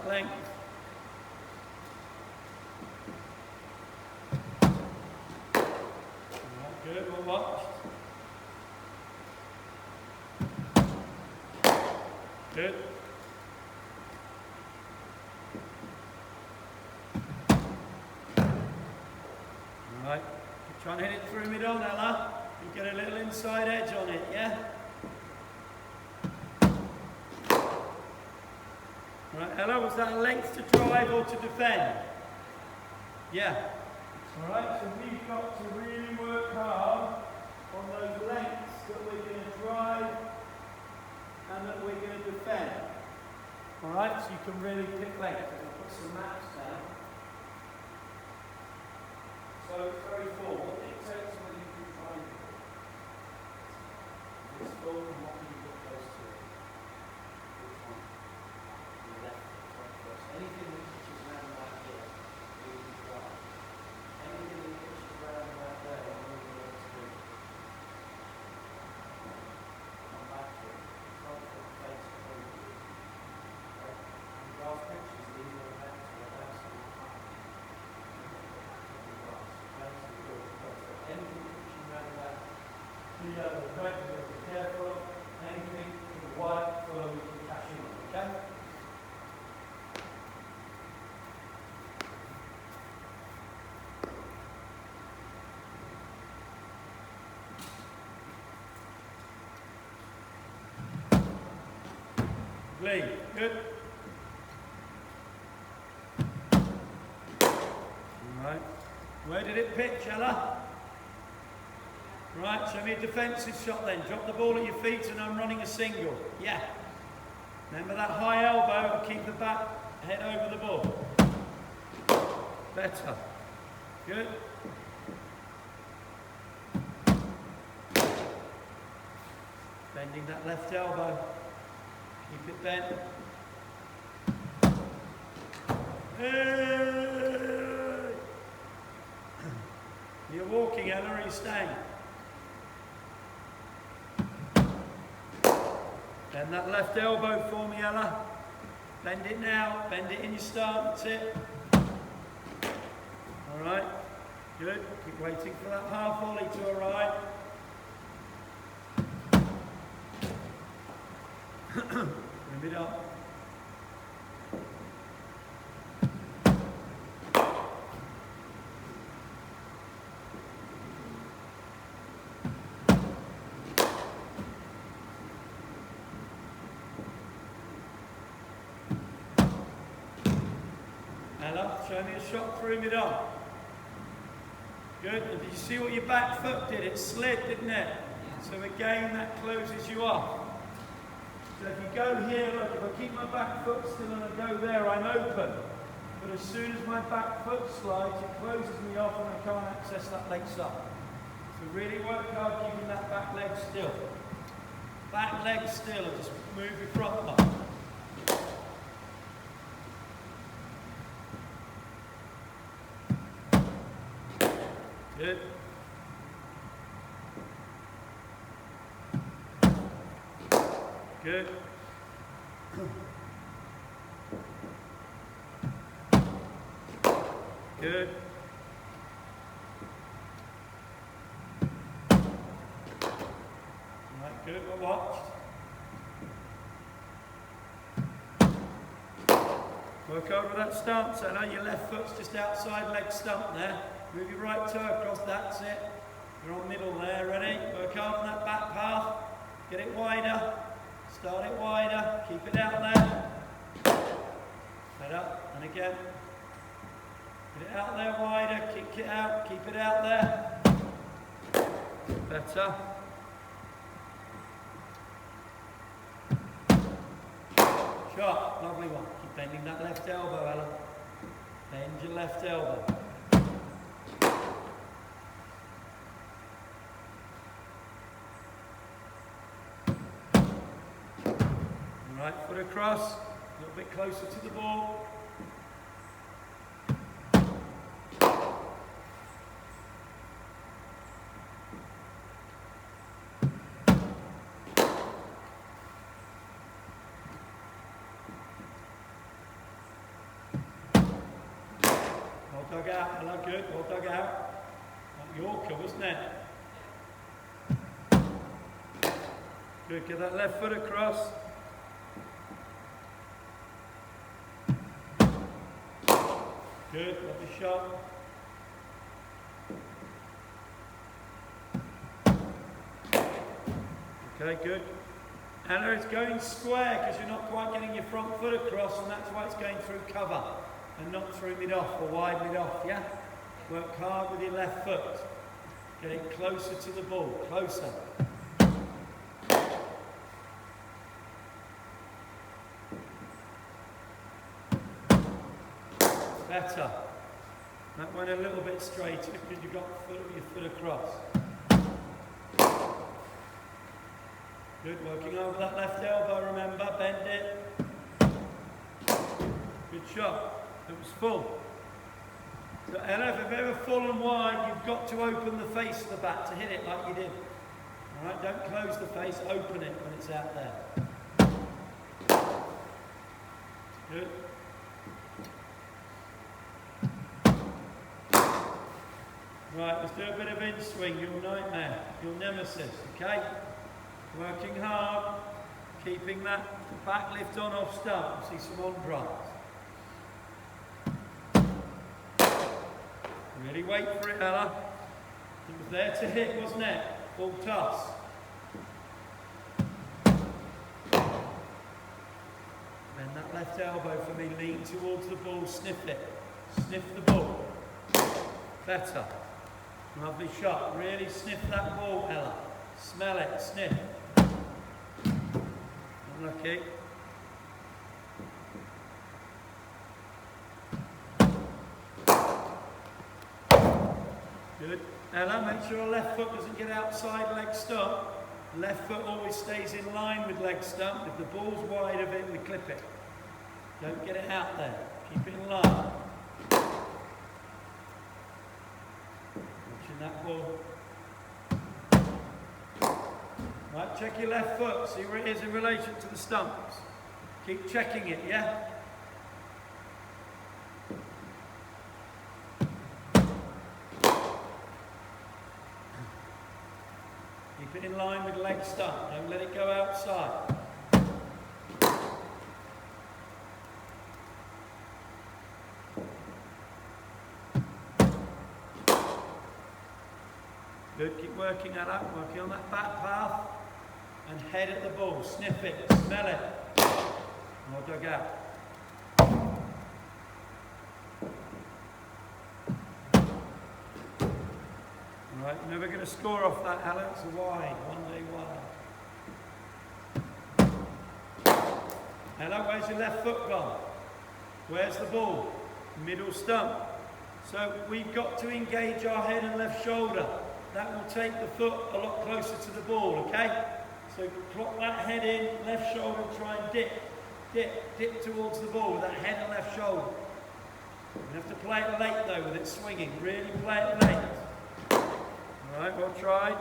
length. Right, good, well watched. Good. Right, try and hit it through mid on, Ella. You get a little inside edge on it, yeah? Right, Ella, was that a length to drive or to defend? Yeah. Alright, so we've got to really work hard on those lengths that we're going to drive and that we're going to defend. Alright, so you can really pick length. I'll put some maps down. So it's very full. What dictates whether you can try and do it? It's full and what can you get close to it? Which one? On the left, right first. Anything that touches around back here, you can try. Anything that touches around back there, what are you going to do? Come back to it. Front foot face forward. Okay. And grass pictures, these are effects of that absolutely fine. Anything pushing around that, the right, be careful. Anything to the white, follow with the cash in, okay? Lee, good. All right. Where did it pitch, Ella? Right, show me a defensive shot then. Drop the ball at your feet and I'm running a single. Yeah. Remember that high elbow, keep the back head over the ball. Better. Good. Bending that left elbow. Keep it bent. Hey! You're walking, Ella, or are you staying? Bend that left elbow for me, Ella. Bend it now. Bend it in your start. That's it. All right. Good. Keep waiting for that half volley to arrive. Bring it up. Ella, show me a shot through mid on. Good. And did you see what your back foot did? It slid, didn't it? So again, that closes you off. So if you go here, look, if I keep my back foot still and I go there, I'm open. But as soon as my back foot slides, it closes me off and I can't access that leg stop. So really work hard keeping that back leg still. Back leg still and just move your front leg. Good. Good. Good. Right, good, well watched. Work over that stance, I know your left foot's just outside leg stump there. Move your right toe across, that's it. You're on middle there, ready? Work hard on that back path. Get it wider. Start it wider. Keep it out there. Head up, and again. Get it out there wider. Kick it out. Keep it out there. Better. Shot. Lovely one. Keep bending that left elbow, Ella. Bend your left elbow. Right foot across, a little bit closer to the ball. Well dug out, Ella, good, well dug out. Like Yorker, wasn't it? Good, get that left foot across. Good, lovely shot. Okay, good. Ella, it's going square because you're not quite getting your front foot across, and that's why it's going through cover and not through mid-off or wide mid-off, yeah? Work hard with your left foot. Get it closer to the ball, closer. Better. That went a little bit straighter because you got your foot across. Good, working over that left elbow, remember, bend it. Good shot. It was full. So Ella, if you've ever fallen wide, you've got to open the face of the bat to hit it like you did. Alright, don't close the face, open it when it's out there. Good. Right, let's do a bit of in-swing, your nightmare, your nemesis, okay? Working hard, keeping that back lift on off stump. See some on drives. Really wait for it, Ella. It was there to hit, wasn't it? Full toss. Bend that left elbow for me, lean towards the ball, sniff it. Sniff the ball. Better. Lovely shot. Really sniff that ball, Ella. Smell it, sniff. Unlucky. Good. Ella, make sure left foot doesn't get outside leg stump. Left foot always stays in line with leg stump. If the ball's wide of it, we clip it. Don't get it out there. Keep it in line. Watching that ball. Right, check your left foot. See where it is in relation to the stumps. Keep checking it, yeah? Keep it in line with leg stump. Don't let it go outside. Good, keep working that up, working on that back path. And head at the ball, sniff it, smell it. More dug out. Alright, you're never going to score off that, Ella. It's a wide, one day wide. Ella, where's your left foot gone? Where's the ball? Middle stump. So we've got to engage our head and left shoulder. That will take the foot a lot closer to the ball, okay? So plop that head in, left shoulder, try and dip towards the ball with that head and left shoulder. You have to play it late though with it swinging, really play it late. Alright, well tried.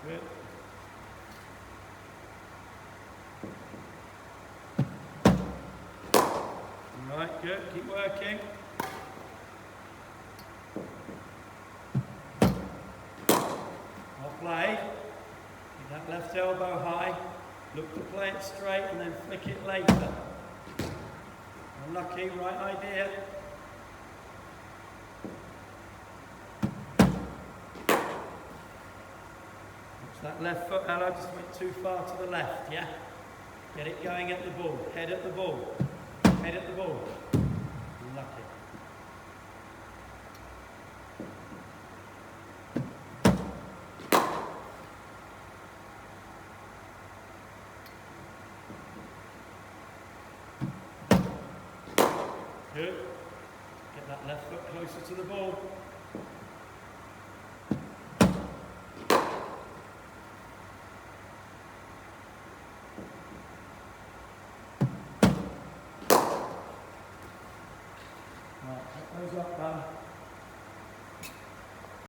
Good. Alright, good, keep working. Play, keep that left elbow high, look to play it straight and then flick it later. Unlucky, right idea. Watch that left foot, Ella, just went too far to the left, yeah? Get it going at the ball, head at the ball, head at the ball. Unlucky. Good. Get that left foot closer to the ball. Right, that goes up,